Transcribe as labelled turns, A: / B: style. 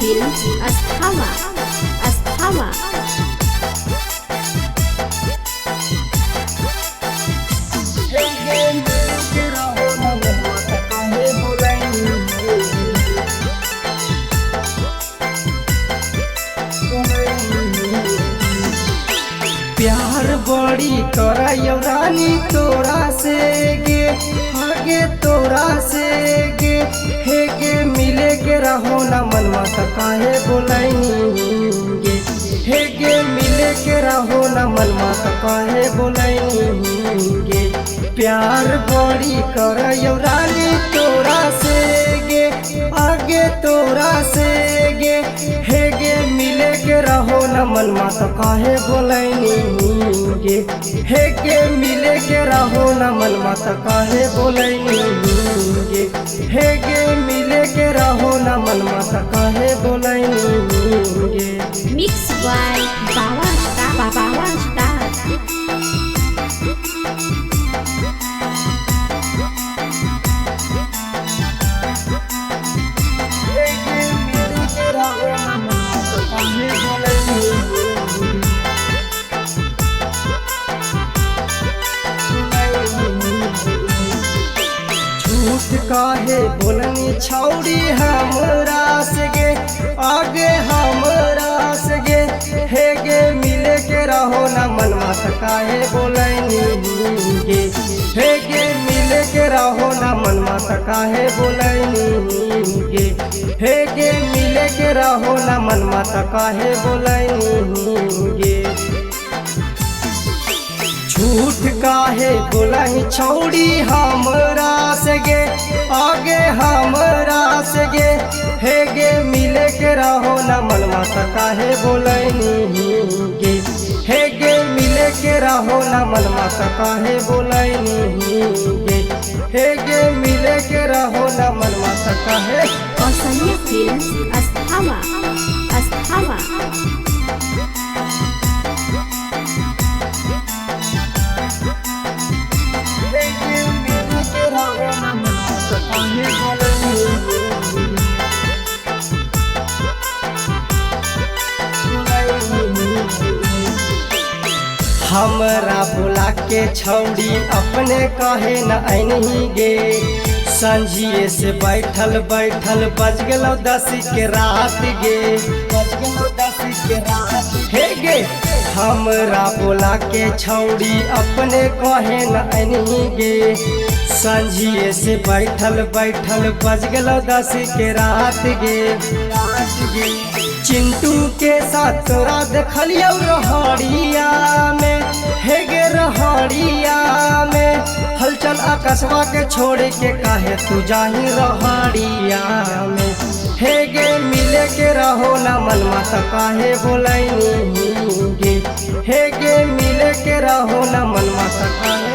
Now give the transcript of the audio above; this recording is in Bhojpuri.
A: Films Asthama Asthama
B: प्यार बड़ी करयो रानी तोरा से गे आगे तोरा से गे हे गे मिले के रहो ना मनवा त काहे बोलाइनी हे गे मिले के रहो ना मनवा त काहे बोलाइनी गे प्यार बड़ी करयो रानी तोरा से गे आगे तोरा से गे हे गे मिले के रहो ना मनवा त काहे बोलाइनी गे हे गे मिले के रहो ना मनवा त काहे बोलाइनी गे हे गे मिले के रहो ना मनवा त काहे बोलाइनी गे
A: Mixed by Bawa Star
B: झूठ काहे बोलनी छौड़ी हमरा से गे आगे हमरा से गे हे गे मिले के रहो ना मनवा त काहे बोलनी गे हे गे मिले के रहो ना मनवा त काहे बोलनी गे हे गे मिले के रहो ना मनवा त काहे बोलनी गे झूठ काहे बोलही छौड़ी हमरा से गे आगे हमरा से गे हे गे मिले के रहो ना मनवा त काहे बोलनी गे हे गे मिले के रहो ना मनवा त काहे बोलनी गे हे गे मिले के रहो ना मनवा त काहे
A: Osanya Films Asthama Asthama
B: हमरा बुला के छौड़ी अपने कहे न ऐनही गे संझिए से बैठल बैठल बज गेलो 10 के रात गे बज गेलो 10 के रात हे गे हमरा बुला के छौड़ी अपने कहे न ऐनही गे संझिए से बैठल बैठल बज गेलो 10 के रात गे चिंटू के साथ तोरा देखलियो रहड़िया में हे गे रहड़िया में हलचल आकाशवा के छोड़ के काहे तू जाही रहड़िया में हे गे मिले के रहो ना मनवा त काहे बोलाइनी गे हे गे मिले के रहो ना मनवा त काहे